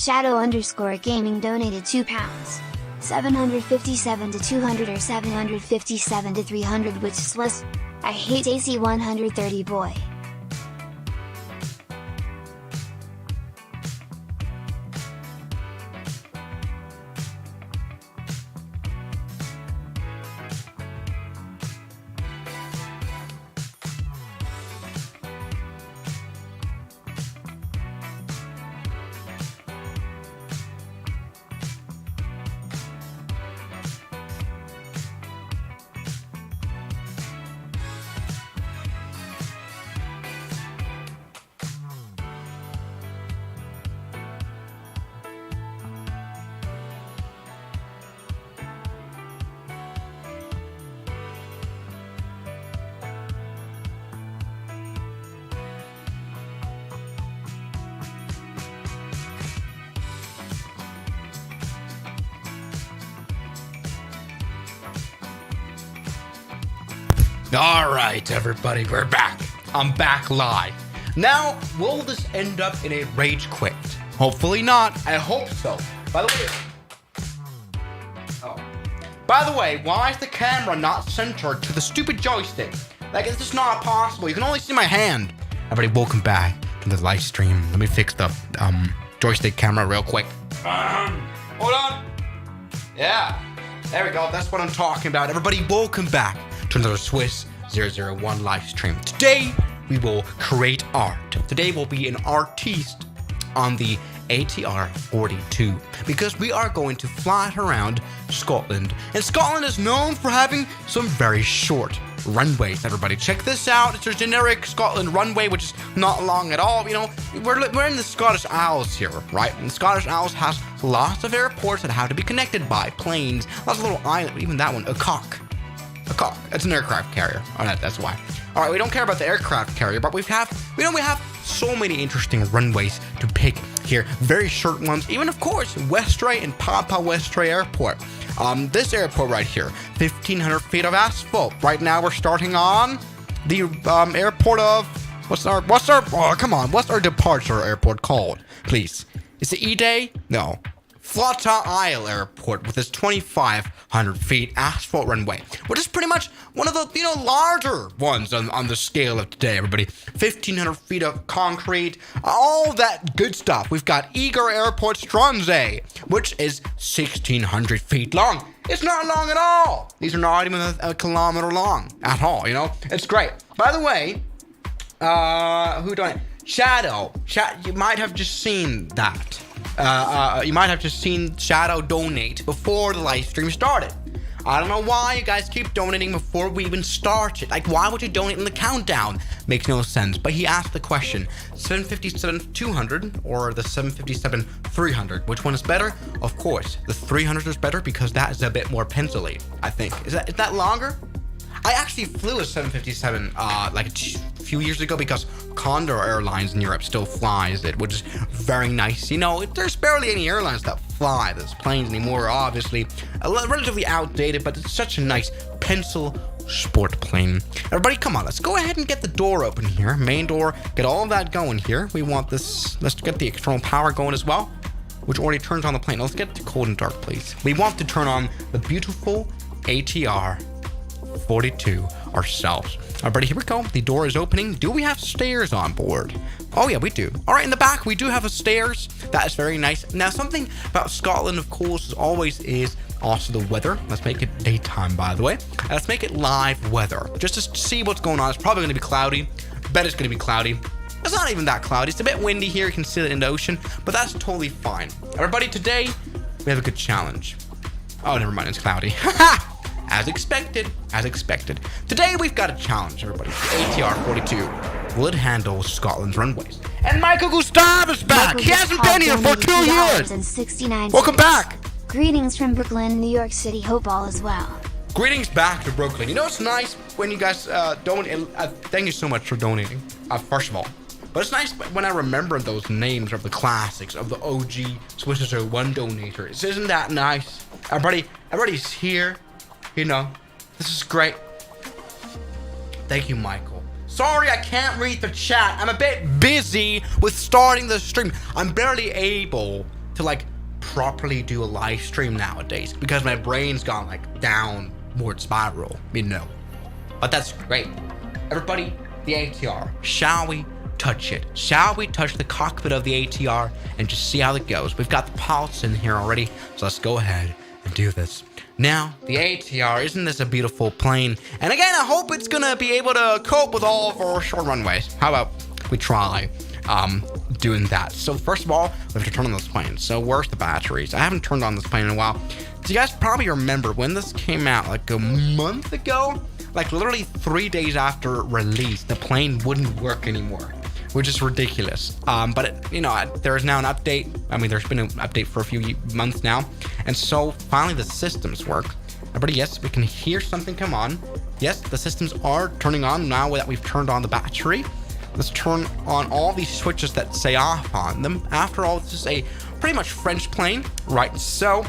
Shadow_Gaming donated £2. 757 to 200 or 757 to 300, which is less. I hate AC 130 boy. Alright everybody, we're back. I'm back live. Now, will this end up in a rage quit? Hopefully not. I hope so. By the way, why is the camera not centered to the stupid joystick? Like, it's just not possible. You can only see my hand. Everybody, welcome back to the live stream. Let me fix the joystick camera real quick. Hold on. Yeah, there we go. That's what I'm talking about. Everybody, welcome back to another Swiss 001 live stream. Today, we will create art. Today, we'll be an artiste on the ATR 42 because we are going to fly around Scotland. And Scotland is known for having some very short runways. Everybody, check this out. It's a generic Scotland runway, which is not long at all. You know, we're in the Scottish Isles here, right? And the Scottish Isles has lots of airports that have to be connected by planes. Lots of little islands. Even that one, a cock. It's an aircraft carrier. Oh, that's why. All right, we don't care about the aircraft carrier, but we have so many interesting runways to pick here. Very short ones. Even, of course, Westray and Papa Westray Airport. This airport right here, 1,500 feet of asphalt. Right now, we're starting on the airport of what's our departure airport called? Please, is it E-Day? No. Flota Isle Airport with its 2,500 feet asphalt runway, which is pretty much one of the larger ones on the scale of today. Everybody, 1,500 feet of concrete, all that good stuff. We've got Eager Airport Strandzha, which is 1,600 feet long. It's not long at all. These are not even a kilometer long at all. It's great. By the way, who don't? Shadow. You might have just seen that. You might have just seen Shadow donate before the live stream started. I don't know why you guys keep donating before we even start it. Like, why would you donate in the countdown? Makes no sense. But he asked the question, 757-200 or the 757-300? Which one is better? Of course, the 300 is better because that is a bit more pencil-y, I think. Is that longer? I actually flew a 757 like a few years ago because Condor Airlines in Europe still flies it, which is very nice. There's barely any airlines that fly those planes anymore, obviously. Relatively outdated, but it's such a nice pencil sport plane. Everybody, come on, let's go ahead and get the door open here. Main door, get all of that going here. We want this, let's get the external power going as well, which already turns on the plane. Let's get to cold and dark, please. We want to turn on the beautiful ATR 42 ourselves. Everybody, here we go. The door is opening. Do we have stairs on board? Oh yeah, we do. All right, in the back we do have a stairs. That is very nice. Now, something about Scotland, of course, as always, is also the weather. Let's make it daytime, by the way. Let's make it live weather just to see what's going on. It's probably going to be cloudy. I bet it's going to be cloudy. It's not even that cloudy. It's a bit windy here. You can see it in the ocean, but that's totally fine. Everybody, today we have a good challenge. Oh, never mind. It's cloudy. As expected. Today we've got a challenge, everybody. The ATR 42. Will it handle Scotland's runways? And Michael Gustav is back. He hasn't been here for 2 years. Welcome back. Greetings from Brooklyn, New York City. Hope all is well. Greetings back to Brooklyn. It's nice when you guys donate. Thank you so much for donating. First of all. But it's nice when I remember those names of the classics, of the OG Swiss 01 donators. Isn't that nice? Everybody's here. This is great. Thank you, Michael. Sorry, I can't read the chat. I'm a bit busy with starting the stream. I'm barely able to like properly do a live stream nowadays because my brain's gone like downward spiral, you know. But that's great. Everybody, the ATR, shall we touch it? Shall we touch the cockpit of the ATR and just see how it goes? We've got the pilots in here already, so let's go ahead and do this. Now, the ATR, isn't this a beautiful plane? And again, I hope it's gonna be able to cope with all of our short runways. How about we try doing that? So first of all, we have to turn on this plane. So where's the batteries? I haven't turned on this plane in a while. So you guys probably remember when this came out like a month ago, like literally 3 days after release, the plane wouldn't work anymore, which is ridiculous. But there is now an update. I mean, there's been an update for a few months now. And so finally the systems work. Everybody, yes, we can hear something come on. Yes, the systems are turning on now that we've turned on the battery. Let's turn on all these switches that say off on them. After all, this is a pretty much French plane, right? So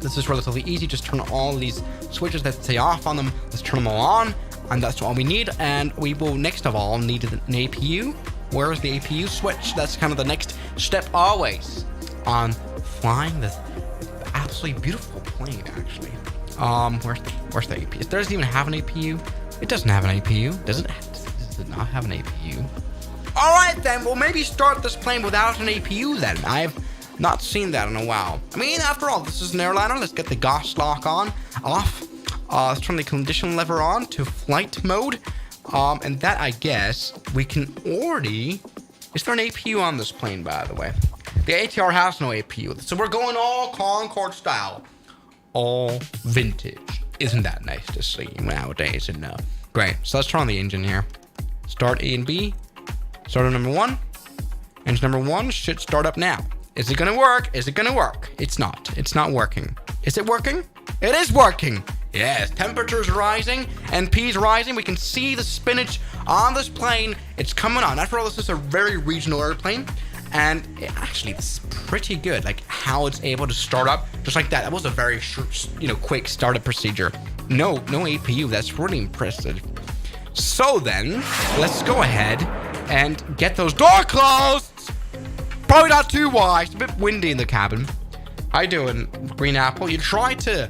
this is relatively easy. Just turn all these switches that say off on them. Let's turn them all on, and that's all we need. And we will next of all need an APU. Where's the APU switch? That's kind of the next step always on flying this absolutely beautiful plane, actually. Where's the APU? Does it even have an APU? It doesn't have an APU. Does it not have an APU? All right, then. We'll maybe start this plane without an APU then. I've not seen that in a while. I mean, after all, this is an airliner. Let's get the gas lock off. Let's turn the condition lever on to flight mode. And that, I guess, we can already... Is there an APU on this plane, by the way? The ATR has no APU, so we're going all Concorde style. All vintage. Isn't that nice to see nowadays? And great. So let's turn on the engine here. Start A and B. Starter number 1. Engine number 1 should start up now. Is it gonna work? Is it gonna work? It's not. It's not working. Is it working? It is working. Yes, temperature's rising, NP's rising. We can see the spinach on this plane. It's coming on. After all, this is a very regional airplane, and actually, this is pretty good. Like how it's able to start up just like that. That was a very short, quick startup procedure. No APU. That's really impressive. So then, let's go ahead and get those doors closed. Probably not too wise. It's a bit windy in the cabin. How you doing, Green Apple? You try to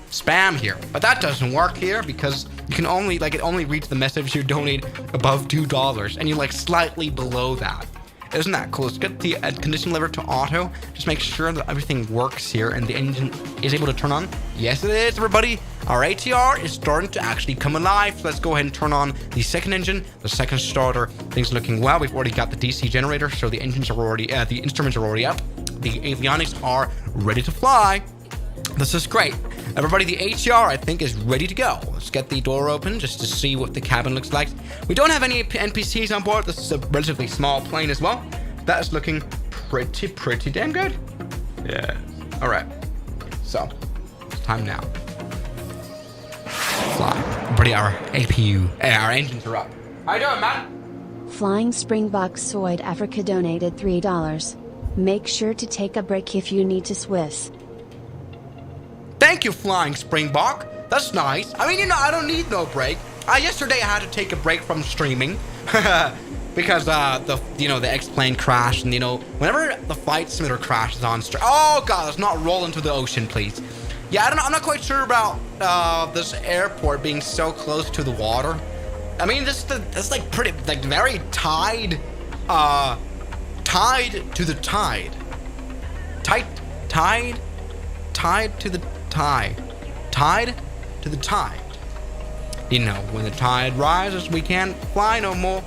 spam here, but that doesn't work here because you can only it only reads the message you donate above $2, and you're like slightly below that. Isn't that cool? Let's get the condition lever to auto. Just make sure that everything works here and the engine is able to turn on. Yes, it is, everybody. Our ATR is starting to actually come alive. So let's go ahead and turn on the second engine, the second starter. Things are looking well. We've already got the DC generator, so the engines are already, the instruments are already up. The avionics are ready to fly. This is great. Everybody, the ATR, I think, is ready to go. Let's get the door open just to see what the cabin looks like. We don't have any NPCs on board. This is a relatively small plane as well. That is looking pretty damn good. Yeah. All right. So, it's time now. Fly. Everybody, our APU, our engines are up. How you doing, man? Flying Springbok Soyd Africa donated $3. Make sure to take a break if you need to Swiss. Thank you, Flying Springbok. That's nice. I mean, I don't need no break. Yesterday I had to take a break from streaming because the X-plane crashed, and whenever the flight simulator crashes on stream. Oh god, let's not roll into the ocean, please. Yeah, I'm not quite sure about this airport being so close to the water. I mean, that's like pretty very tied to the tide. Tied to the tide. Tied to the tide. When the tide rises, we can't fly no more.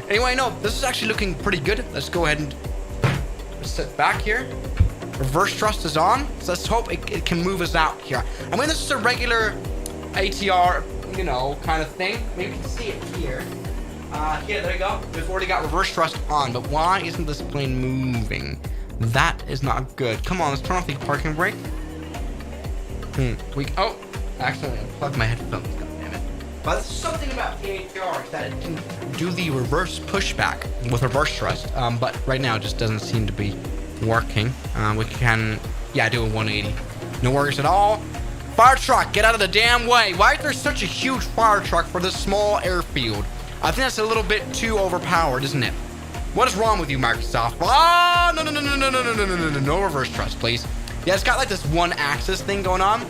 Anyway, no, this is actually looking pretty good. Let's go ahead and sit back here. Reverse thrust is on, so let's hope it can move us out here. I mean, this is a regular ATR, kind of thing. Maybe you can see it here. Here, there you go. We've already got reverse thrust on, but why isn't this plane moving? That is not good. Come on, let's turn off the parking brake. Oh, accidentally unplugged my headphones. God damn it. But there's something about the ATR that it can do the reverse pushback with reverse thrust. But right now it just doesn't seem to be working. We can, do a 180. No worries at all. Fire truck, get out of the damn way. Why is there such a huge fire truck for this small airfield? I think that's a little bit too overpowered, isn't it? What is wrong with you, Microsoft? Ah, no reverse thrust, please. Yeah, it's got like this one axis thing going on.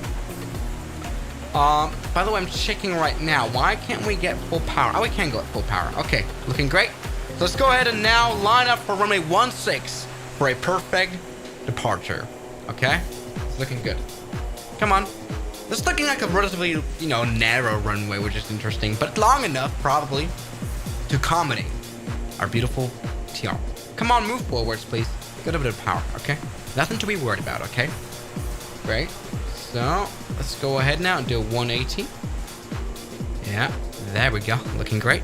By the way, I'm checking right now. Why can't we get full power? Oh, we can go at full power. Okay, looking great. So let's go ahead and now line up for runway 16 for a perfect departure. Okay, it's looking good. Come on. This is looking like a relatively, narrow runway, which is interesting, but long enough, probably, to accommodate our beautiful TR. Come on, move forwards, please. Get a bit of power, okay? Nothing to be worried about, okay? Great. So, let's go ahead now and do a 180. Yeah, there we go. Looking great.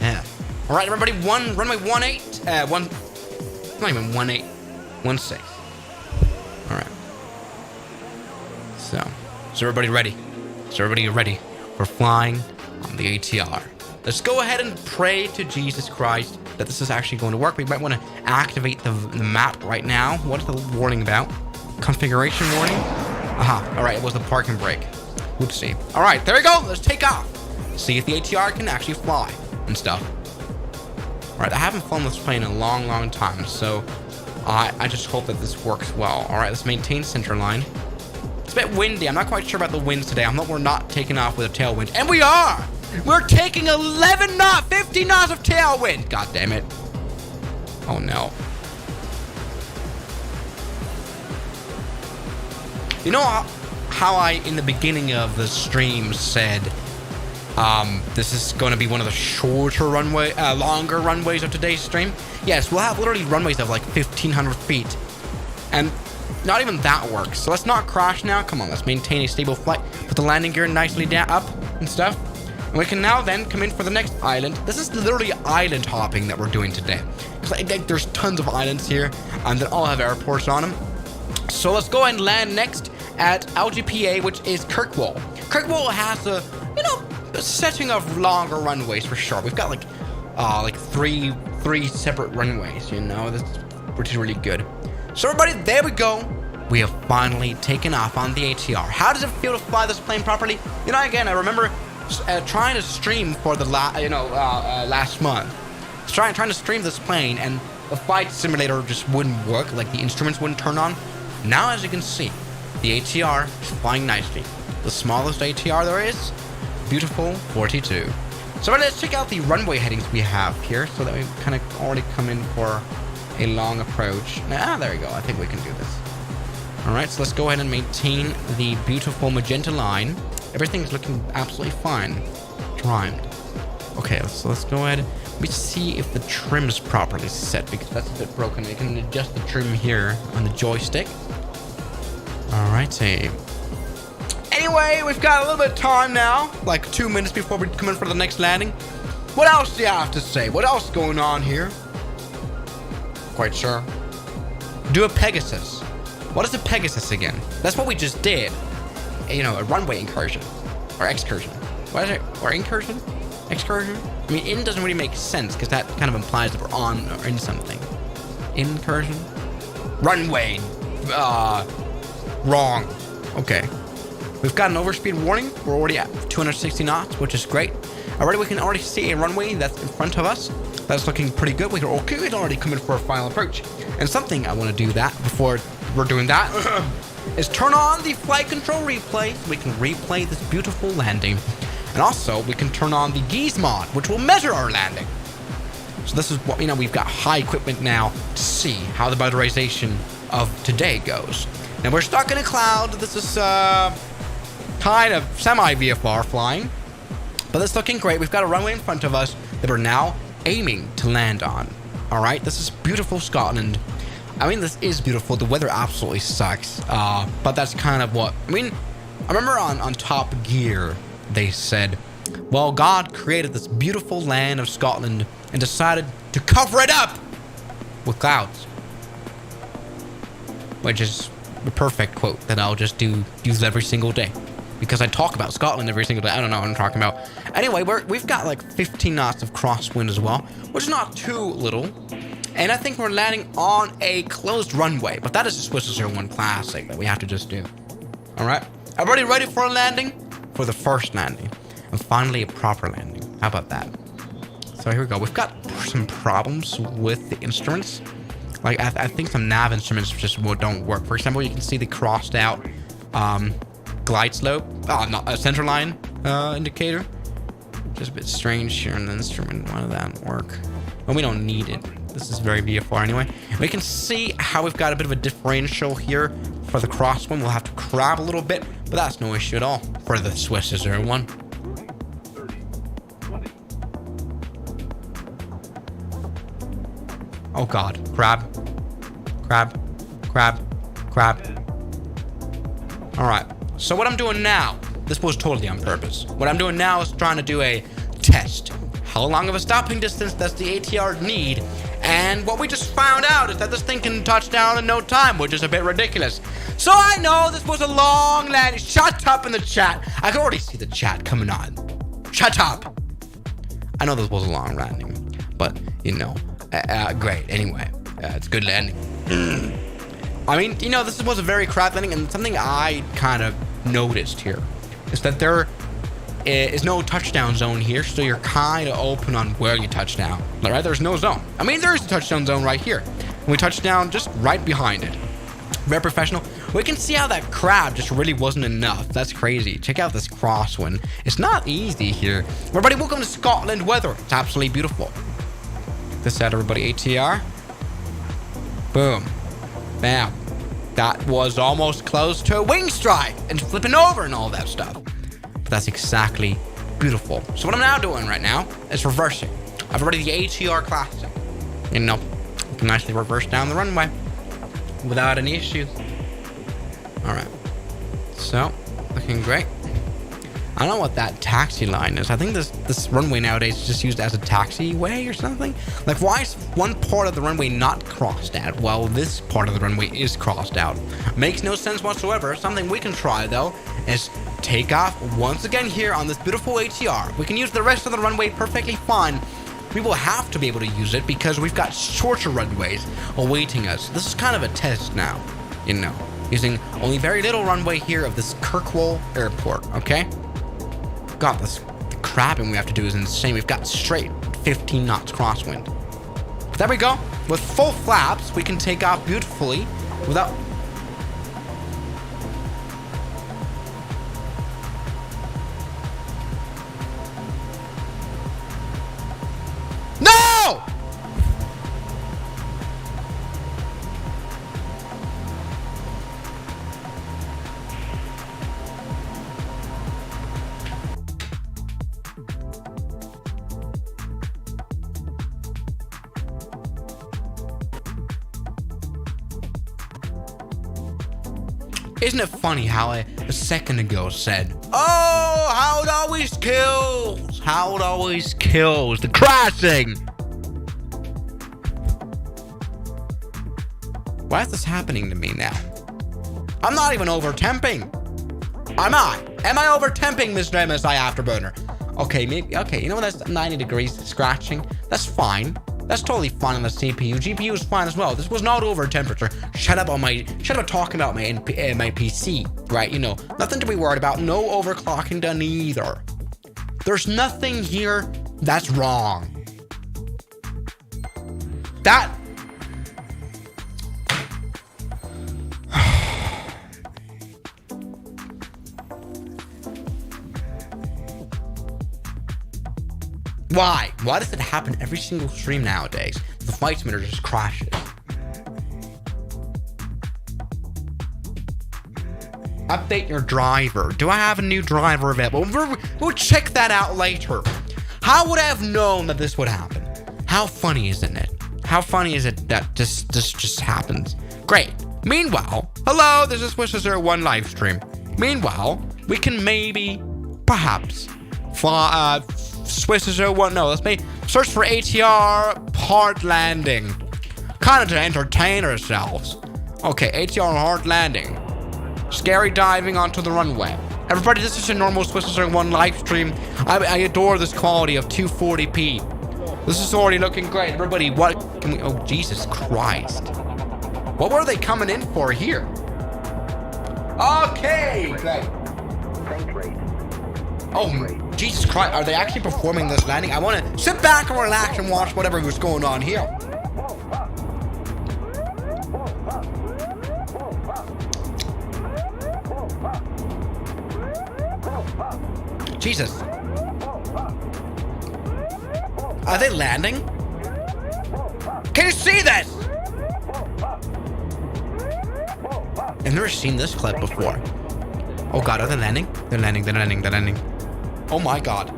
Yeah. All right, everybody, runway 18, not even 18, 16. All right. So everybody ready? So everybody ready for flying on the ATR? Let's go ahead and pray to Jesus Christ that this is actually going to work. We might want to activate the map right now. What is the warning about? Configuration warning? Aha. All right, it was the parking brake. Oopsie. All right, there we go. Let's take off. See if the ATR can actually fly and stuff. All right, I haven't flown this plane in a long, long time, so I just hope that this works well. All right, let's maintain center line. It's a bit windy. I'm not quite sure about the winds today. We're not taking off with a tailwind. And we are! We're taking 11 knots, 50 knots of tailwind. God damn it. Oh, no. You know how I, in the beginning of the stream, said this is going to be one of the longer runways of today's stream? Yes, we'll have literally runways of like 1,500 feet. And not even that works. So let's not crash now. Come on, let's maintain a stable flight. Put the landing gear nicely down, up and stuff. And we can now then come in for the next island. This is literally island hopping that we're doing today. Because there's tons of islands here, and they all have airports on them. So let's go and land next at LGPA, which is Kirkwall. Kirkwall has a setting of longer runways for sure. We've got like three separate runways, which is really good. So everybody, there we go. We have finally taken off on the ATR. How does it feel to fly this plane properly? Again, I remember trying to stream for the last month. Trying to stream this plane, and the flight simulator just wouldn't work. Like the instruments wouldn't turn on. Now, as you can see, the ATR is flying nicely. The smallest ATR there is. Beautiful 42. So let's check out the runway headings we have here, so that we kind of already come in for a long approach. There we go. I think we can do this. All right, so let's go ahead and maintain the beautiful magenta line. Everything's looking absolutely fine. Primed. Okay, so let's go ahead. Let me see if the trim's properly set, because that's a bit broken. You can adjust the trim here on the joystick. All right, Anyway, we've got a little bit of time now, like 2 minutes before we come in for the next landing. What else do you have to say? What else is going on here? Quite sure. Do a Pegasus. What is a Pegasus again? That's what we just did. A runway incursion. Or excursion. What is it? Or incursion? Excursion? I mean, in doesn't really make sense, because that kind of implies that we're on or in something. Incursion? Runway. Wrong. Okay. We've got an overspeed warning. We're already at 260 knots, which is great. We can already see a runway that's in front of us. That's looking pretty good. We can already come in for a final approach. And something I want to do that before we're doing that is turn on the flight control replay so we can replay this beautiful landing. And also, we can turn on the Geese mod, which will measure our landing. So this is what, we've got high equipment now to see how the motorization of today goes. Now, we're stuck in a cloud. This is kind of semi-VFR flying. But it's looking great. We've got a runway in front of us that we're now aiming to land on. All right, this is beautiful Scotland. This is beautiful. The weather absolutely sucks. But that's kind of what... I remember on Top Gear, they said, well, God created this beautiful land of Scotland and decided to cover it up with clouds. Which is the perfect quote that I'll just use every single day. Because I talk about Scotland every single day. I don't know what I'm talking about. Anyway, we've got like 15 knots of crosswind as well, which is not too little. And I think we're landing on a closed runway, but that is a Swiss 01 Classic that we have to just do. All right, everybody ready for a landing? for the first landing. And finally a proper landing. How about that? So here we go. We've got some problems with the instruments. Like, I think some nav instruments just don't work. For example, you can see the crossed out glide slope. Oh, not a center line indicator. Just a bit strange here in the instrument. Why did that work? Well, we don't need it. This is very VFR anyway. We can see how we've got a bit of a differential here for the crosswind. We'll have to crab a little bit, but that's no issue at all for the Swiss 01. Oh god, crab, crab, crab, crab. Alright, so what I'm doing now, this was totally on purpose. What I'm doing now is trying to do a test. How long of a stopping distance does the ATR need? And what we just found out is that this thing can touch down in no time, which is a bit ridiculous. So I know this was a long landing. Shut up in the chat. I can already see the chat coming on. Shut up. I know this was a long landing, but you know, great. Anyway, it's a good landing. I mean, you know, this was a very crap landing, and something I kind of noticed here is that there is no touchdown zone here, so you're kind of open on where you touch down. Right? There's no zone. I mean, there is a touchdown zone right here. And we touch down just right behind it. Very professional. We can see how that crab just really wasn't enough. That's crazy. Check out this crosswind. It's not easy here. Everybody, welcome to Scotland weather. It's absolutely beautiful. This out, everybody. ATR. Boom. Bam. That was almost close to a wing strike and flipping over and all that stuff. But that's exactly beautiful. So what I'm now doing right now is reversing. I've already the ATR Classic. You know, you can nicely reverse down the runway without any issues. Alright. So, looking great. I don't know what that taxi line is. I think this runway nowadays is just used as a taxiway or something. Like, why is one part of the runway not crossed out while this part of the runway is crossed out? Makes no sense whatsoever. Something we can try, though, is take off once again here on this beautiful ATR. We can use the rest of the runway perfectly fine. We will have to be able to use it because we've got shorter runways awaiting us. This is kind of a test now, you know, using only very little runway here of this Kirkwall Airport, okay? God, the crabbing we have to do is insane. We've got straight 15 knots crosswind. But there we go. With full flaps, we can take off beautifully without... No! Isn't it funny how I a second ago said, oh, how it always kills, how it always kills, the crashing. Why is this happening to me now? I'm not even over-temping. Am I? Am I over-temping, Mr. MSI Afterburner? Okay, maybe, okay, you know what, that's 90 degrees scratching. That's fine. That's totally fine on the CPU. GPU is fine as well. This was not over temperature. Shut up talking about my PC, right? You know, nothing to be worried about. No overclocking done either. There's nothing here that's wrong. That... Why? Why does it happen every single stream nowadays? The flight simulator just crashes. Update your driver. Do I have a new driver available? We'll check that out later. How would I have known that this would happen? How funny isn't it? How funny is it that this just happens? Great. Meanwhile, hello, this is Swiss01 live stream. Meanwhile, we can maybe, perhaps, fly, Swiss01, no, let's search for ATR hard landing. Kind of to entertain ourselves. Okay, ATR hard landing. Scary diving onto the runway. Everybody, this is a normal Swiss01 live stream. I adore this quality of 240p. This is already looking great. Everybody, what can we, oh, Jesus Christ. What were they coming in for here? Okay, great. Oh, Jesus Christ. Are they actually performing this landing? I want to sit back and relax and watch whatever was going on here. Jesus. Are they landing? Can you see this? I've never seen this clip before. Oh God, are they landing? They're landing, they're landing, they're landing. Oh my God.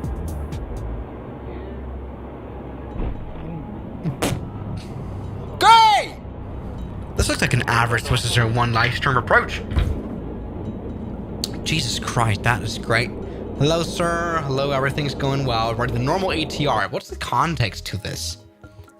Great! This looks like an average Twisted 01 live stream approach. Jesus Christ, that is great. Hello, sir. Hello, everything's going well. We're the normal ATR. What's the context to this?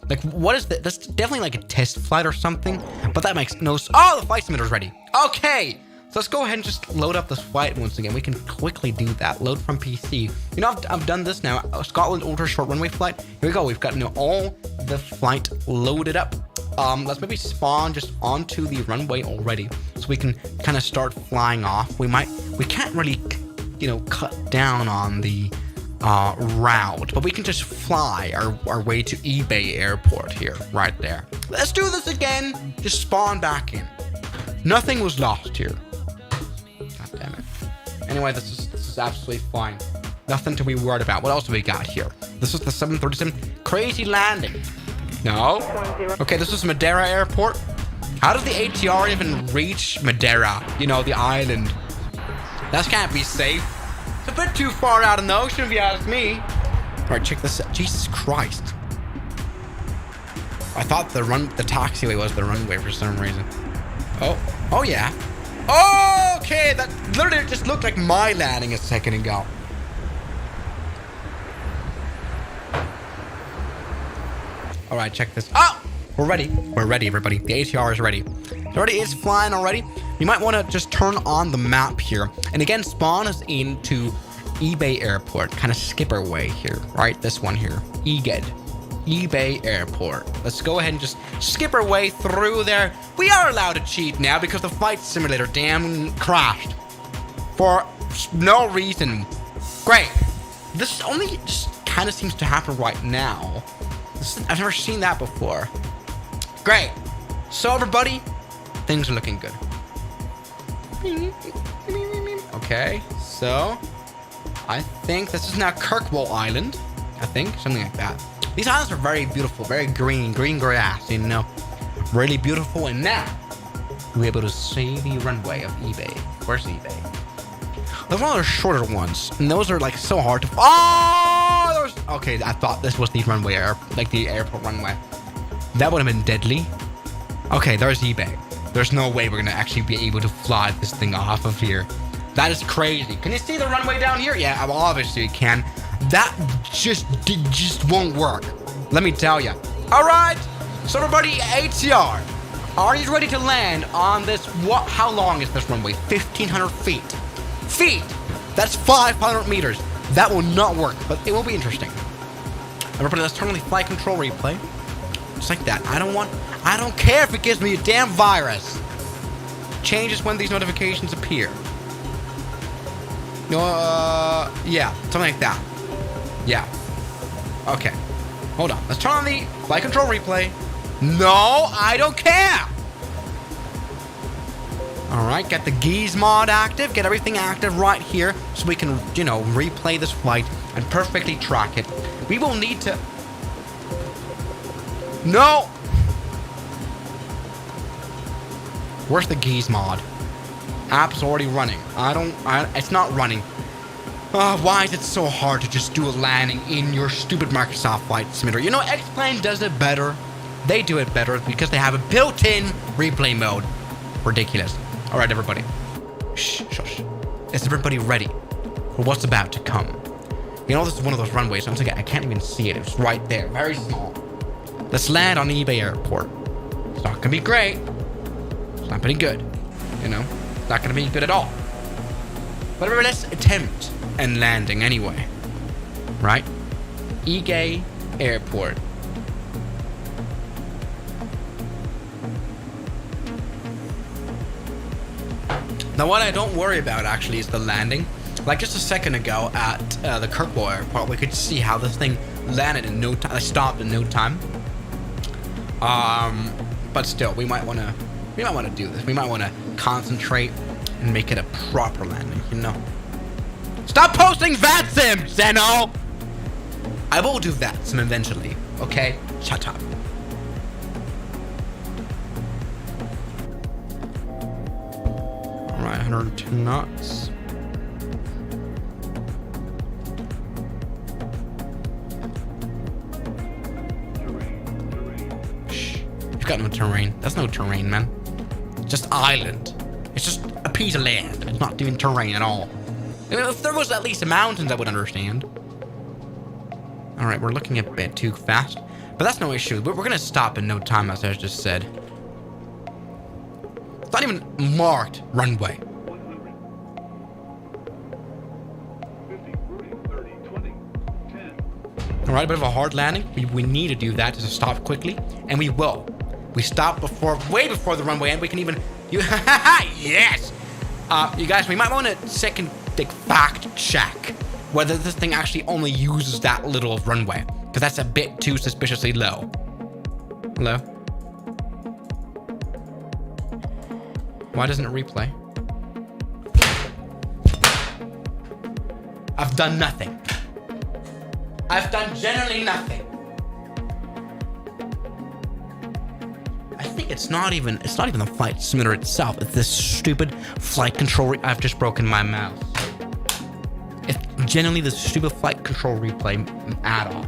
Like, what is that? That's definitely like a test flight or something, but that makes no sense. Oh, the flight simulator's ready. Okay, so let's go ahead and just load up this flight once again. We can quickly do that. Load from PC. You know, I've done this now. Scotland ultra short runway flight. Here we go. We've got all the flight loaded up. Let's maybe spawn just onto the runway already, so we can kind of start flying off. We can't really, you know, cut down on the route, but we can just fly our way to eBay Airport here, right there. Let's do this again. Just spawn back in. Nothing was lost here. God damn it. Anyway, this is absolutely fine. Nothing to be worried about. What else do we got here? This is the 737 crazy landing. No. Okay, this is Madeira Airport. How does the ATR even reach Madeira? You know, the island. That can't be safe. It's a bit too far out in the ocean if you ask me. Alright, check this out. Jesus Christ. I thought the taxiway was the runway for some reason. Oh yeah. Okay, that literally just looked like my landing a second ago. Alright, check this. Oh! We're ready. We're ready, everybody. The ATR is ready. It already is flying already. You might want to just turn on the map here. And again, spawn us into eBay Airport. Kind of skip our way here, right? This one here. eBay Airport. Let's go ahead and just skip our way through there. We are allowed to cheat now because the flight simulator damn crashed. For no reason. Great. This only just kind of seems to happen right now. I've never seen that before. Great. So everybody, things are looking good. Okay, so I think this is now Kirkwall Island. I think, something like that. These islands are very beautiful, very green grass, you know. Really beautiful. And now we're able to see the runway of eBay. Where's eBay? There's one of those shorter ones, and those are like so hard to. Oh, okay. I thought this was the runway, like the airport runway. That would have been deadly. Okay, there's eBay. There's no way we're gonna actually be able to fly this thing off of here. That is crazy. Can you see the runway down here? Yeah, obviously you can. That just won't work. Let me tell you. All right. So everybody, ATR, are you ready to land on this? How long is this runway? 1,500 feet. That's 500 meters. That will not work, but it will be interesting. Everybody, let's turn on the flight control replay. Just like that. I don't care if it gives me a damn virus. Changes when these notifications appear. Yeah, something like that. Yeah. Okay. Hold on. Let's turn on the flight control replay. No, I don't care. All right, get the Geese mod active. Get everything active right here so we can, you know, replay this flight and perfectly track it. We will need to... No! Where's the Geese mod? App's already running. It's not running. Why is it so hard to just do a landing in your stupid Microsoft Flight Simulator? You know, X-Plane does it better. They do it better because they have a built-in replay mode. Ridiculous. All right, everybody. Shh, shush. Is everybody ready for what's about to come? You know, this is one of those runways. I can't even see it. It's right there. Very small. Let's land on eBay Airport. It's not going to be great. It's not pretty good. You know, it's not going to be good at all. But let's attempt and landing anyway. Right? eBay Airport. Now, what I don't worry about actually is the landing. Like just a second ago at the Kirkwall airport, we could see how this thing landed in no time. Stopped in no time. But still, we might want to do this. We might want to concentrate and make it a proper landing, you know. Stop posting VAT sims, Zeno! I will do that sim eventually, okay? Shut up. Alright, 102 knots. Shh. You've got no terrain. That's no terrain, man. It's just island. It's just a piece of land. It's not even terrain at all. I mean, if there was at least mountains, I would understand. Alright, we're looking a bit too fast. But that's no issue. We're gonna stop in no time, as I just said. It's not even marked runway. Alright, a bit of a hard landing. We need to do that to stop quickly. And we will. We stop way before the runway, and we can even... Yes! You guys, we might want to fact check whether this thing actually only uses that little runway, because that's a bit too suspiciously low. Hello? Why doesn't it replay? I've done nothing. I've done generally nothing. I think it's not even the flight simulator itself. It's this stupid flight control. I've just broken my mouse. It's generally the stupid flight control replay add-on.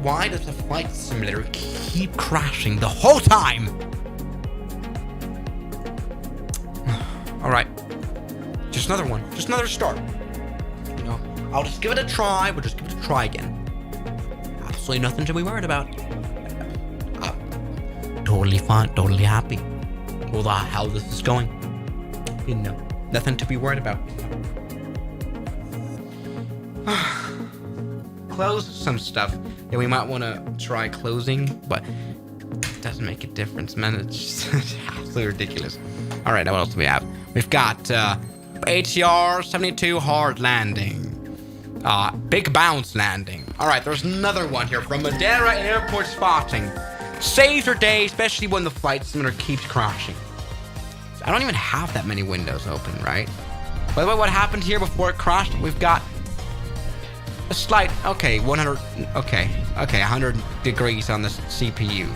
Why does the flight simulator keep crashing the whole time? All right, just another one, just another start. You know, I'll just give it a try. We'll just give it a try again. Absolutely nothing to be worried about. Totally fine, totally happy with how this is going. You know, nothing to be worried about. Close some stuff. Yeah, we might want to try closing, but it doesn't make a difference, man. It's just absolutely ridiculous. All right, now what else do we have? We've got ATR 72 hard landing. Big bounce landing. All right, there's another one here from Madeira Airport spotting. Saves your day, especially when the flight simulator keeps crashing. I don't even have that many windows open, right? By the way, what happened here before it crashed? We've got a slight, 100 degrees on the CPU.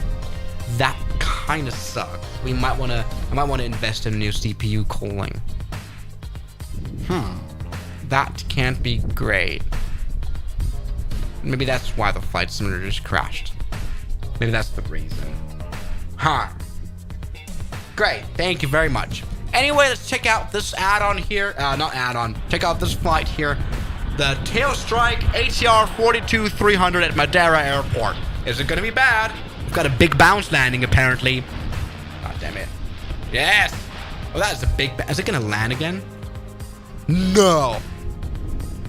That kind of sucks. I might want to invest in a new CPU cooling. That can't be great. Maybe that's why the flight simulator just crashed. Maybe that's the reason. Great, thank you very much. Anyway, let's check out this add-on here. Check out this flight here. The Tailstrike ATR 42-300 at Madeira Airport. Is it gonna be bad? We've got a big bounce landing, apparently. God damn it. Yes! Oh, that is a big... Is it gonna land again? No!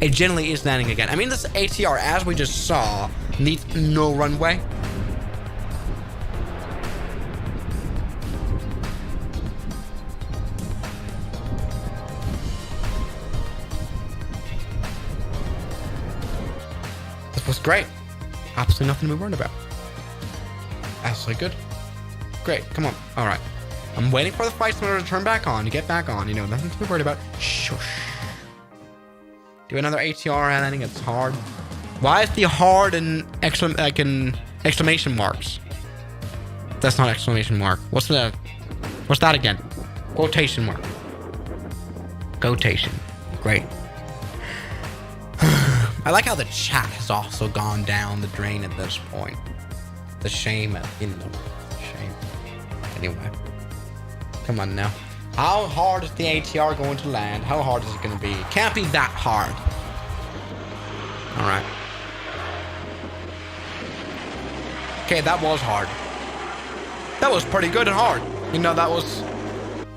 It generally is landing again. I mean, this ATR, as we just saw, needs no runway. This was great. Absolutely nothing to be worried about. Absolutely good. Great, come on. All right. I'm waiting for the flight simulator to turn back on, to get back on. You know, nothing to be worried about. Shush. Do another ATR landing. It's hard. Why is the hard and exclamation marks? That's not exclamation mark. What's that again? Quotation mark. Quotation. Great. I like how the chat has also gone down the drain at this point. The shame, shame. Anyway, come on now. How hard is the ATR going to land? How hard is it going to be? Can't be that hard. All right. Okay, that was hard. That was pretty good and hard. You know, that was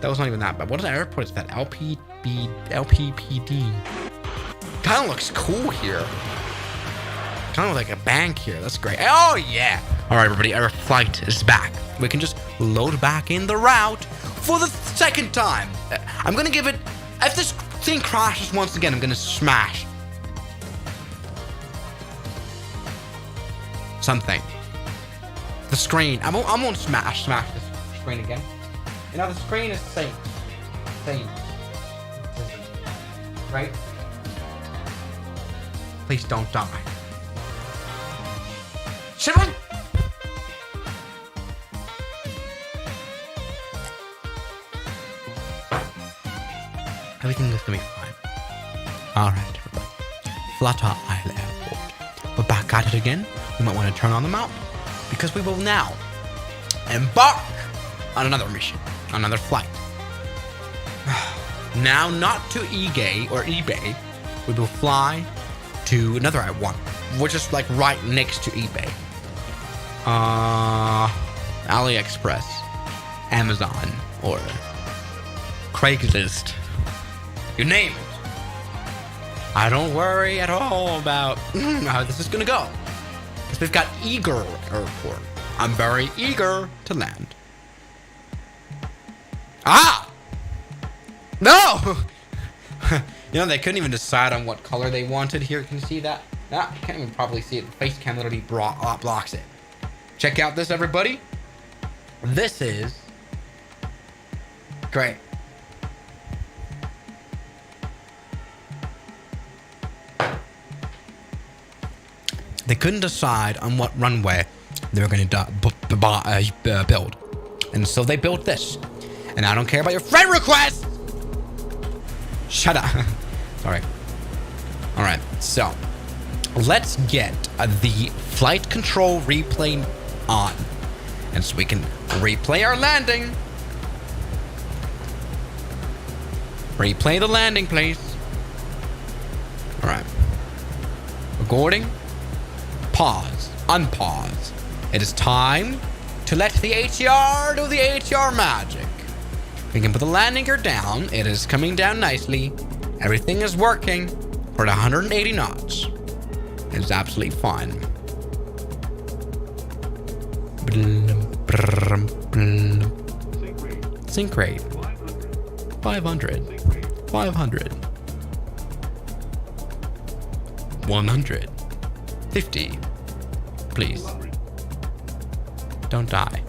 not even that bad. What airport is that? LPPD. Kind of looks cool here. kind of like a bank here. That's great. Oh, yeah. All right, everybody, our flight is back. We can just load back in the route for the second time. I'm going to give it, if this thing crashes once again, I'm going to smash something. The screen. I won't smash this screen again. You know, the screen is same. Right? Please don't die. Should I? Everything is gonna be fine. Alright, everybody. Flutter Isle Airport. We're back at it again. We might want to turn on the map because we will now embark on another mission, another flight. Now, not to eBay or eBay, we will fly to another one, which is like right next to eBay. AliExpress, Amazon, or Craigslist. You name it. I don't worry at all about how this is gonna go. Because we've got Eager Airport. I'm very eager to land. Ah! No! You know, they couldn't even decide on what color they wanted here. Can you see that? Ah, you can't even probably see it. The face cam literally blocks it. Check out this, everybody. This is great. They couldn't decide on what runway they were going to build. And so they built this. And I don't care about your friend requests! Shut up. Sorry. Alright, so let's get the flight control replay on. And so we can replay our landing. Replay the landing, please. Alright. Recording. Pause. Unpause. It is time to let the ATR do the ATR magic. We can put the landing gear down. It is coming down nicely. Everything is working. We're at 180 knots. It's absolutely fine. Sync rate. 500. 500. 100. 50. Please. Don't die.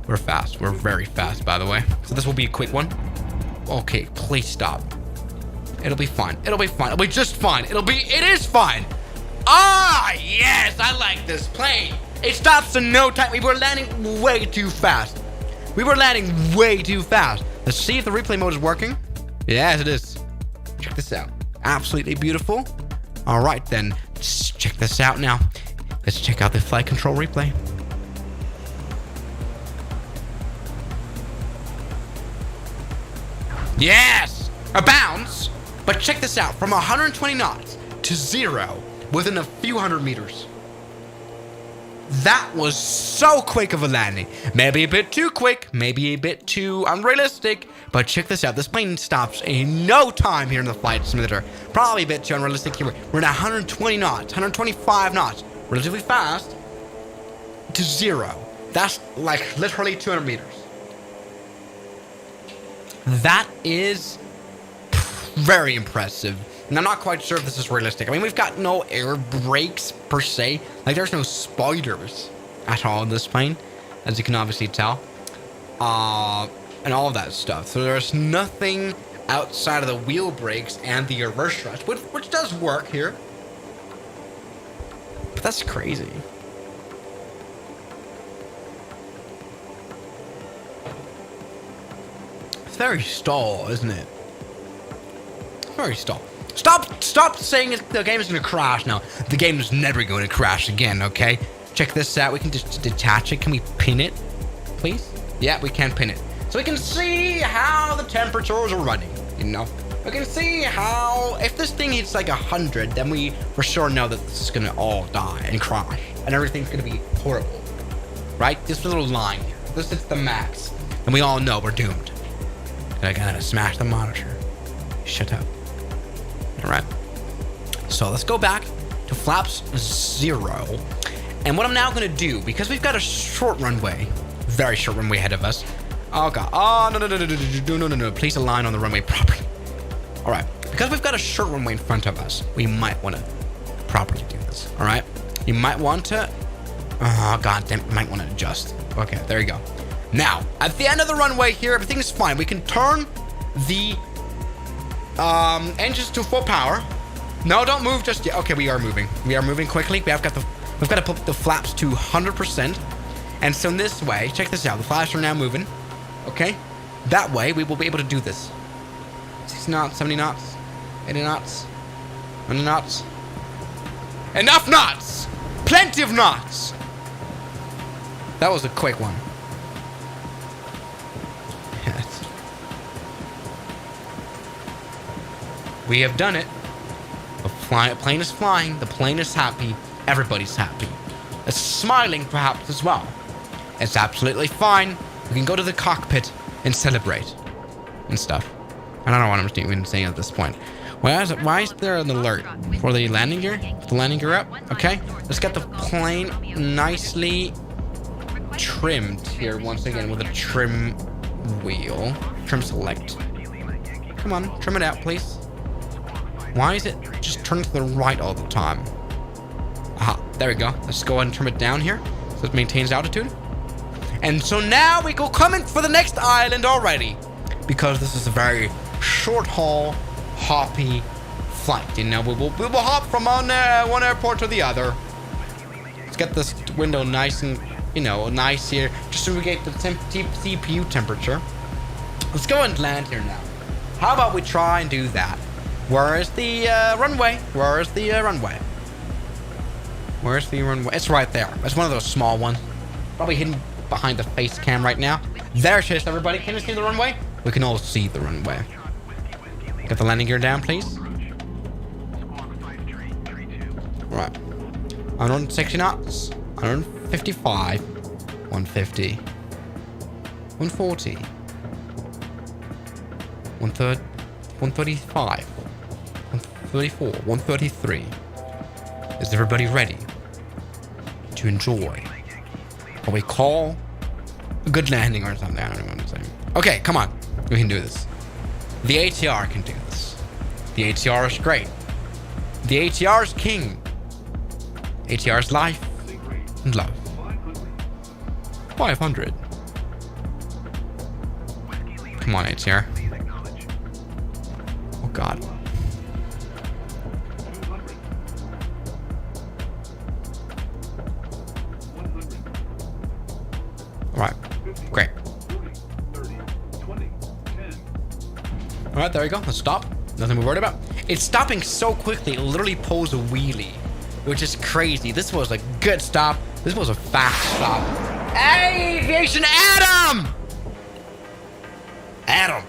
We're fast. We're very fast, by the way. So this will be a quick one. Okay, please stop. It'll be fine. It'll be fine. It'll be just fine. It is fine. Ah, yes, I like this plane. It stops in no time. We were landing way too fast. Let's see if the replay mode is working. Yes, it is. Check this out. Absolutely beautiful. All right, then. Let's check this out now. Let's check out the flight control replay. Yes! A bounce! But check this out. From 120 knots to 0 within a few hundred meters. That was so quick of a landing. Maybe a bit too quick. Maybe a bit too unrealistic. But check this out. This plane stops in no time here in the flight simulator. Probably a bit too unrealistic here. We're at 120 knots, 125 knots. Relatively fast to 0. That's like literally 200 meters. That is very impressive. And I'm not quite sure if this is realistic. I mean, we've got no air brakes per se. Like, there's no spoilers at all in this plane, as you can obviously tell. And all of that stuff. So there's nothing outside of the wheel brakes and the reverse thrust, which does work here. But that's crazy. It's very stall, isn't it? Very stall. Stop saying the game is going to crash now. The game is never going to crash again, okay? Check this out. We can just detach it. Can we pin it, please? Yeah, we can pin it. So we can see how the temperatures are running, you know? We can see how, if this thing hits like 100, then we for sure know that this is going to all die and crash. And everything's going to be horrible, right? This little line here. This is the max. And we all know we're doomed. And I gotta smash the monitor. Shut up. All right. So let's go back to to flaps 0. And what I'm now going to do, because we've got a short runway, very short runway ahead of us. Oh, God. Oh, no. Please align on the runway properly. All right. Because we've got a short runway in front of us, we might want to properly do this. All right. You might want to... Oh, God damn it. You might want to adjust. Okay, there you go. Now, at the end of the runway here, everything is fine. We can turn the engines to full power. No, don't move just yet. Okay, we are moving. We are moving quickly. We've got to put the flaps to 100%. And so in this way, check this out. The flaps are now moving. Okay? That way, we will be able to do this. 60 knots, 70 knots, 80 knots, 100 knots. Enough knots! Plenty of knots! That was a quick one. Yes. We have done it. The plane is flying. The plane is happy. Everybody's happy. It's smiling, perhaps, as well. It's absolutely fine. We can go to the cockpit and celebrate and stuff. I don't know what I'm even saying at this point. Why is there an alert for the landing gear? The landing gear up. Okay. Let's get the plane nicely trimmed here once again with a trim wheel. Trim select. Come on, trim it out, please. Why is it just turned to the right all the time? Aha, there we go. Let's go ahead and trim it down here so it maintains altitude. And so now we go coming for the next island already, because this is a very short haul, hoppy flight. You know, we will hop from one airport to the other. Let's get this window nice and, you know, nice here, just so we get the CPU temperature. Let's go and land here now. How about we try and do that? Where is the runway? Where is the runway? Where's the runway? It's right there. It's one of those small ones. Probably hidden behind the face cam right now. There it is, everybody. Can you see the runway? We can all see the runway. Get the landing gear down, please. Right. 160 knots. 155. 150. 140. 135. 134. 133. Is everybody ready to enjoy what we call a good landing or something? I don't know what I'm saying. Okay, come on. We can do this. The ATR can do this. The ATR is great. The ATR is king. ATR is life and love. 500. Come on, ATR. Oh, God. Alright, great. Alright, there we go. Let's stop. Nothing we're worried about. It's stopping so quickly, it literally pulls a wheelie, which is crazy. This was a good stop. This was a fast stop. Hey, Aviation Adam! Adam.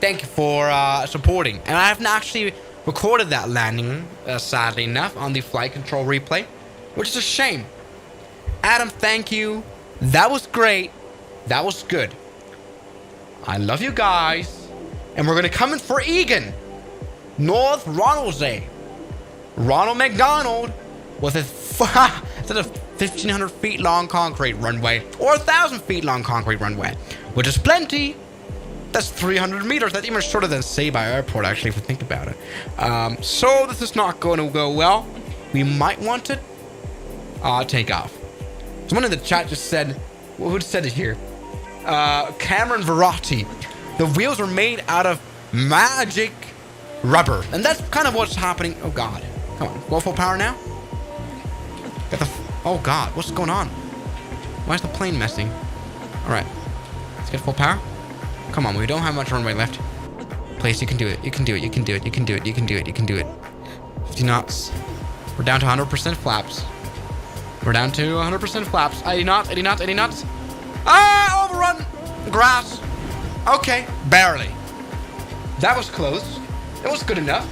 Thank you for supporting. And I haven't actually recorded that landing, sadly enough, on the flight control replay, which is a shame. Adam, thank you. That was great. That was good. I love you guys. And we're going to come in for Egan. North Ronaldsay. Ronald McDonald with a 1,500 feet long concrete runway, or 1,000 feet long concrete runway, which is plenty. That's 300 meters. That's even shorter than Cebu Airport, actually, if you think about it. So this is not going to go well. We might want to take off. Someone in the chat just said, who said it here? Cameron Verratti. The wheels are made out of magic rubber. And that's kind of what's happening. Oh, God. Come on. Go full power now. Get the... Oh, God. What's going on? Why is the plane messing? All right. Let's get full power. Come on. We don't have much runway left. Please, you can do it. You can do it. You can do it. You can do it. You can do it. You can do it. 50 knots. We're down to 100% flaps. We're down to 100% flaps. 80 knots. 80 knots. 80 knots. Ah! Overrun! Grass. Okay. Barely. That was close. It was good enough.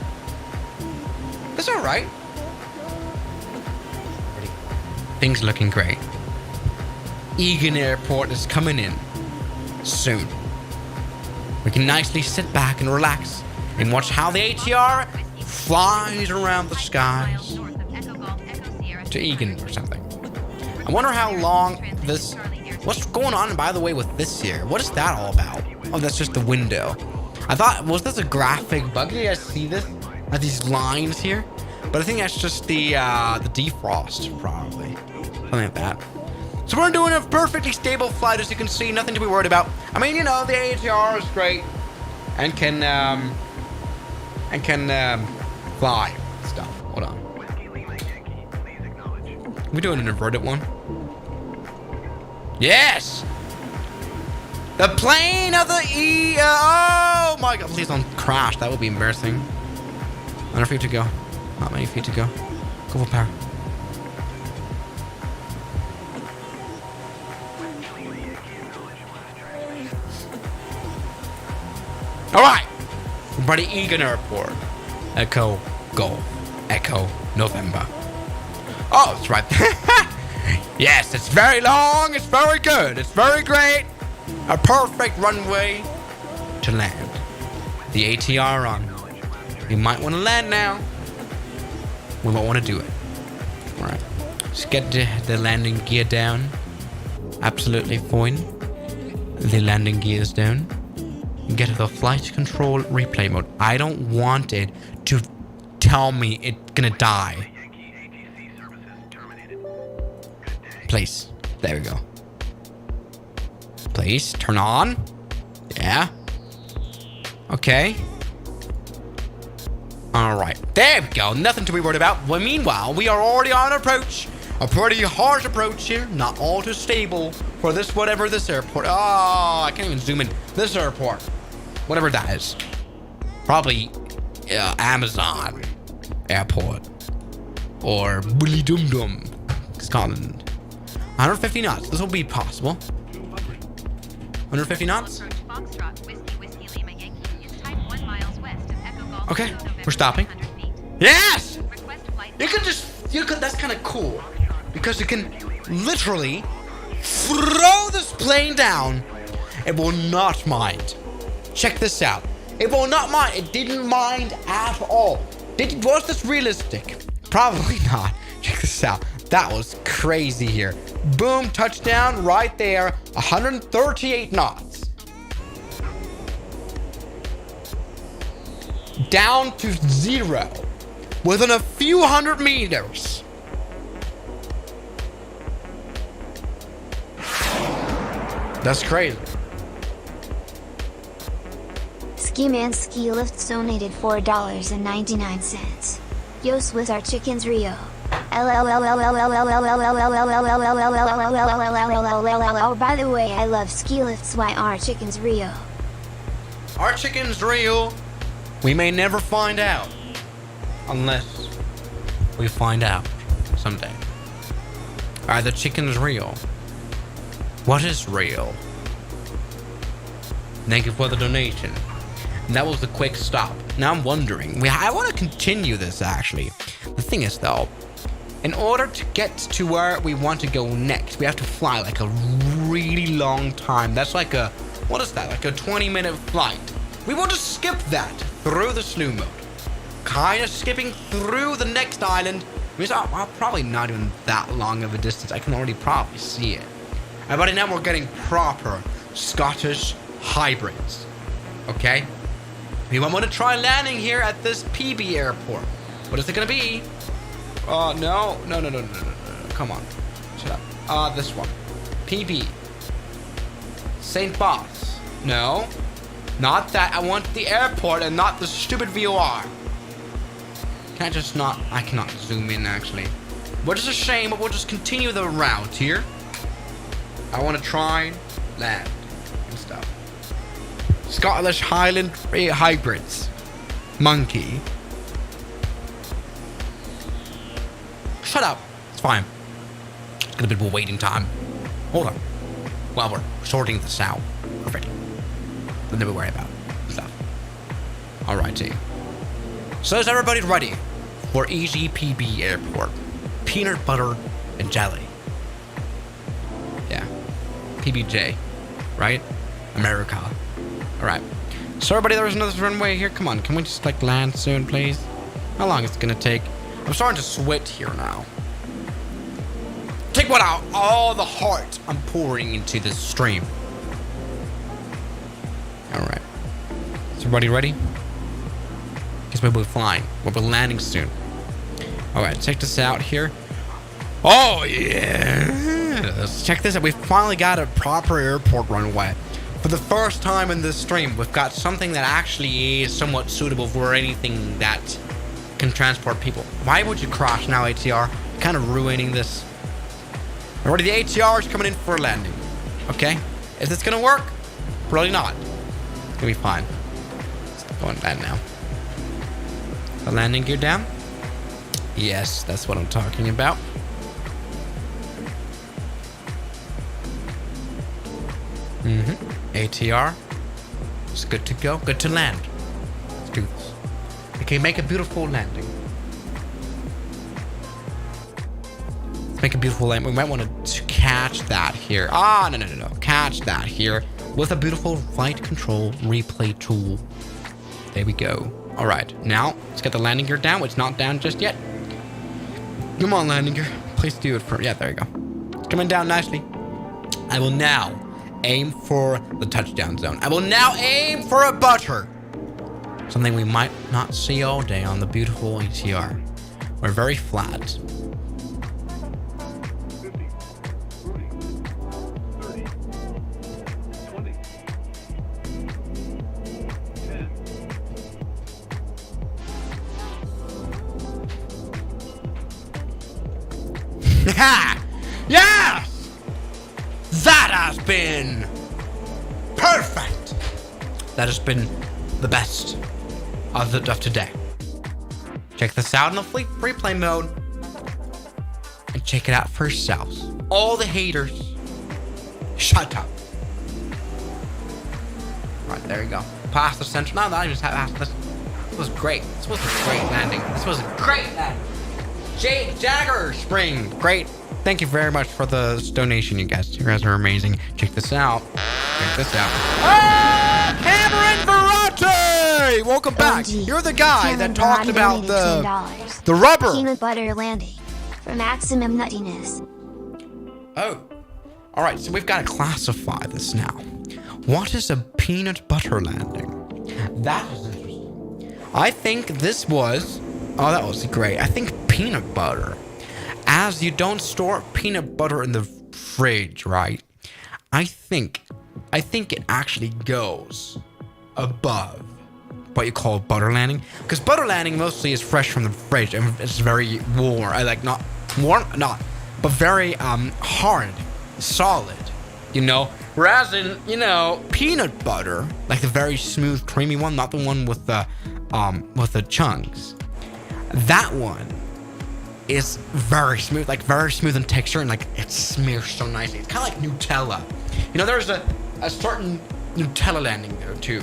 That's all right. Things looking great. Egan Airport is coming in soon. We can nicely sit back and relax and watch how the ATR flies around the skies to Egan or something. I wonder how long this... What's going on, by the way, with this here? What is that all about? Oh, that's just the window. I thought, was this a graphic bug? Did you guys see this? These lines here? But I think that's just the defrost, probably. Something like that. So we're doing a perfectly stable flight, as you can see. Nothing to be worried about. I mean, you know, the ATR is great. And can fly stuff. Hold on. We're doing an inverted one. Yes! The plane of the oh my god, please don't crash. That would be embarrassing. 100 feet to go. Not many feet to go. Go full power. Alright! Brady Egan Airport. Echo Golf. Echo November. Oh, that's right. Yes, it's very long, it's very good, it's very great. A perfect runway to land. The ATR on. We might want to land now. We might want to do it. Alright. Just get the landing gear down. Absolutely fine. The landing gear is down. Get the flight control replay mode. I don't want it to tell me it's gonna die. Please. There we go. Please, turn on. Yeah. Okay. Alright. There we go. Nothing to be worried about. Well, meanwhile, we are already on approach. A pretty harsh approach here. Not all too stable for this, whatever this airport. Oh, I can't even zoom in. This airport. Whatever that is. Probably Amazon Airport. Or Bully Dum Dum, Scotland. 150 knots. This will be possible. 150 knots. Okay, we're stopping. Yes! You could, that's kind of cool. Because you can literally throw this plane down. It will not mind. Check this out. It will not mind. It didn't mind at all. Was this realistic? Probably not. Check this out. That was crazy here. Boom, touchdown right there. 138 knots. Down to 0. Within a few hundred meters. That's crazy. Ski Man Ski Lifts donated $4.99. Yo Swiss our chickens Rio. By the way, I love ski lifts. Why are chickens Rio? Are chickens real? We may never find out. Unless we find out someday. Are the chickens real? What is real? Thank you for the donation. And that was the quick stop. Now I'm wondering, I want to continue this actually. The thing is though, in order to get to where we want to go next, we have to fly like a really long time. That's like a, what is that? Like a 20-minute flight. We want to skip that through the slew mode. Kind of skipping through the next island. It's probably not even that long of a distance. I can already probably see it. But now we're getting proper Scottish hybrids. Okay? We want to try landing here at this PB airport. What is it going to be? No. Come on. Shut up. This one. PB. St. Boss. No. Not that. I want the airport and not the stupid VOR. Can I just not? I cannot zoom in actually. Which is a shame, but we'll just continue the route here. I want to try land and stuff. Scottish Highland hybrids. Monkey. Shut up. It's fine. It's gonna be a bit of a waiting time. Hold on. While we're sorting this out. Perfect. Then we worry about stuff. Alrighty. So is everybody ready for EasyPB Airport? Peanut butter and jelly. Yeah. PBJ. Right? America. Alright. So everybody, there's another runway here. Come on. Can we just like land soon, please? How long it's gonna take? I'm starting to sweat here now. Take what out? All the heart I'm pouring into this stream. All right. Is everybody ready? Guess we'll be flying. We'll be landing soon. All right, check this out here. Oh yeah! Let's check this out. We finally got a proper airport runway. For the first time in this stream, we've got something that actually is somewhat suitable for anything that can transport people. Why would you crash now, ATR? You're kind of ruining this. Already, the ATR is coming in for a landing. Okay? Is this gonna work? Probably not. It's gonna be fine. Let's go and land now. The landing gear down? Yes, that's what I'm talking about. ATR. It's good to go. Good to land. Let's do this. We can make a beautiful landing. Let's make a beautiful landing. We might want to catch that here. Ah, no. Catch that here with a beautiful flight control replay tool. There we go. All right, now let's get the landing gear down. It's not down just yet. Come on, landing gear. Please do it for. Yeah, there you go. It's coming down nicely. I will now aim for the touchdown zone. I will now aim for a butter. Something we might not see all day on the beautiful ATR. We're very flat. 50, 30, 20, 10. Yes! That has been perfect. That has been the best of today. Check this out in the free play mode and check it out for yourselves. All the haters, shut up. Right, there you go. Past the center. No, I just have this. This was great. This was a great landing. This was a great landing. Jagger Spring, great. Thank you very much for the donation, you guys. You guys are amazing. Check this out. Check this out. Ah! Hammer and Verate! Welcome back. OMG. You're the guy Cameron that talked Verate about donated $10. the rubber. Peanut butter landing for maximum nuttiness. Oh. All right, so we've got to classify this now. What is a peanut butter landing? That is interesting. I think this was... Oh, that was great. I think peanut butter. As you don't store peanut butter in the fridge, right? I think it actually goes above what you call butter landing. Because butter landing mostly is fresh from the fridge and it's very warm. Not warm, but very hard, solid, you know? Whereas in, peanut butter, like the very smooth, creamy one, not the one with the chunks. That one is very smooth in texture, and like it smears so nicely. It's kind of like Nutella. There's a certain Nutella landing there too.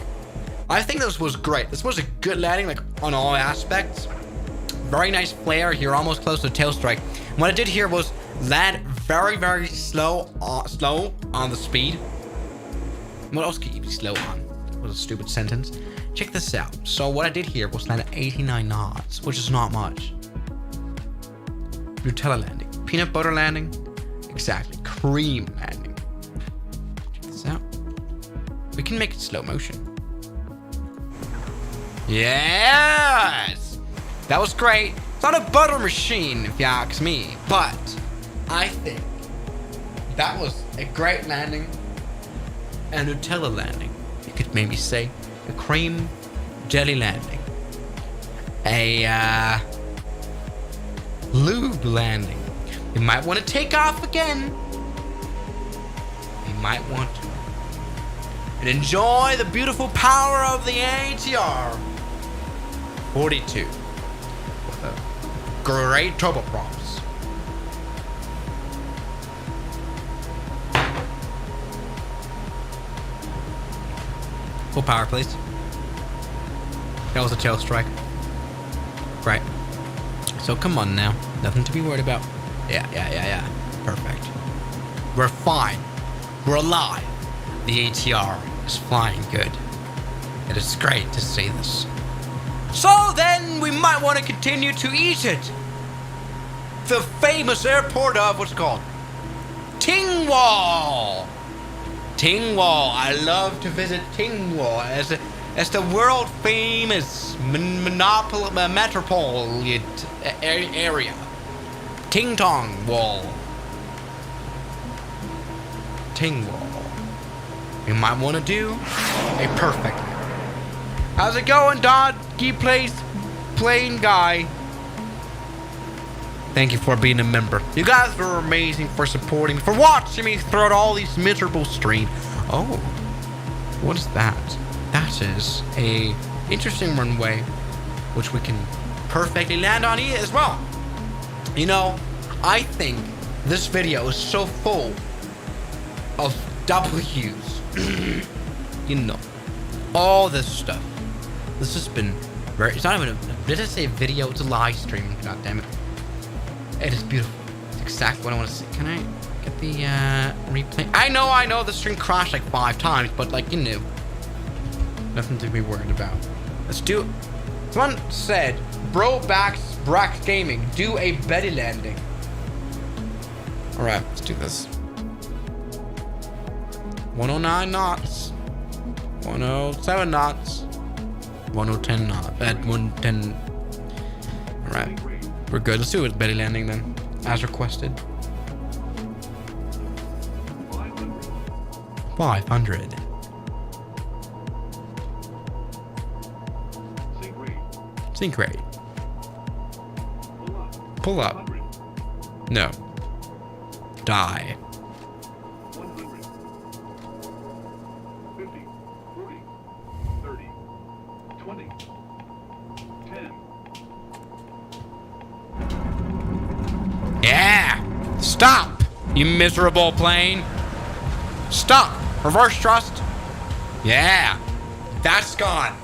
I think this was great. This was a good landing, like on all aspects. Very nice flare here, almost close to tail strike. What I did here was land very, very slow on the speed. What else could you be slow on? That was a stupid sentence. Check this out. So what I did here was land at 89 knots, which is not much. Nutella landing. Peanut butter landing. Exactly. Cream landing. Check this out. We can make it slow motion. Yes! That was great. It's not a butter machine, if you ask me, but I think that was a great landing. A Nutella landing. You could maybe say a cream jelly landing. A lube landing. You might want to take off again. You might want to. And enjoy the beautiful power of the ATR 42 with a great turboprops. Full power, please. That was a tail strike. Right. So come on now. Nothing to be worried about. Yeah. Perfect. We're fine. We're alive. The ATR is flying good. It is great to see this. So then we might want to continue to eat it. The famous airport of what's it called? Tingwall. Tingwall. I love to visit Tingwall as the world famous metropolitan area. Ting Tong Wall. Tingwall. You might want to do a perfect. How's it going, Doggy Plays Plain Guy? Thank you for being a member. You guys are amazing for supporting me, for watching me throughout all these miserable streams. Oh, what is that? That is a interesting runway, which we can perfectly land on here as well. You know, I think this video is so full of W's. You know, all this stuff. This has been very. It's not even a. Did I say video? It's a live stream. God damn it. It is beautiful. It's exactly what I want to see. Can I get the replay? I know the stream crashed like 5 times, but like, you knew. Nothing to be worried about. Let's do it. Someone said, Brax Gaming, do a belly landing. Alright, let's do this. 109 knots. 107 knots. 110 knots. At 110. Alright. We're good. Let's do it. Belly landing then, as requested. 500. Sink rate. Pull up. No. Die. 100. 50, 40, 30, 20, 10. Yeah! Stop, you miserable plane. Stop. Reverse thrust. Yeah. That's gone.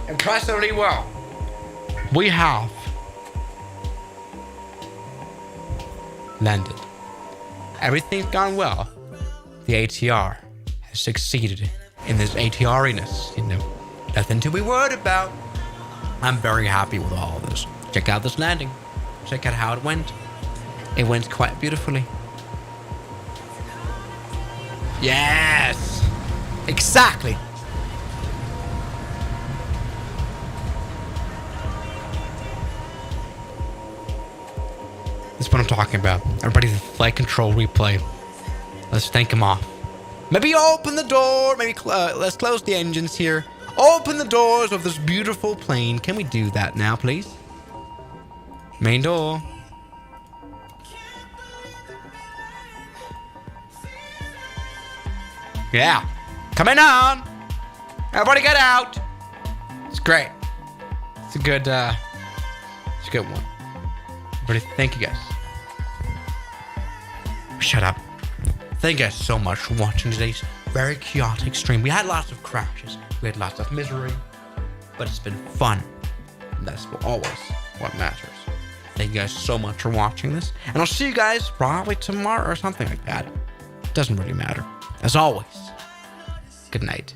Impressively well. We have landed. Everything's gone well. The ATR has succeeded in this ATR-iness. You know, nothing to be worried about. I'm very happy with all of this. Check out this landing. Check out how it went. It went quite beautifully. Yes! Exactly! That's what I'm talking about. Everybody, the flight control replay. Let's thank him off. Maybe open the door. Maybe let's close the engines here. Open the doors of this beautiful plane. Can we do that now, please? Main door. Yeah. Coming on. Everybody get out. It's great. It's a good one. Everybody, thank you guys. Shut up. Thank you guys so much for watching today's very chaotic stream. We had lots of crashes. We had lots of misery. But it's been fun. And that's always what matters. Thank you guys so much for watching this. And I'll see you guys probably tomorrow or something like that. Doesn't really matter. As always, good night.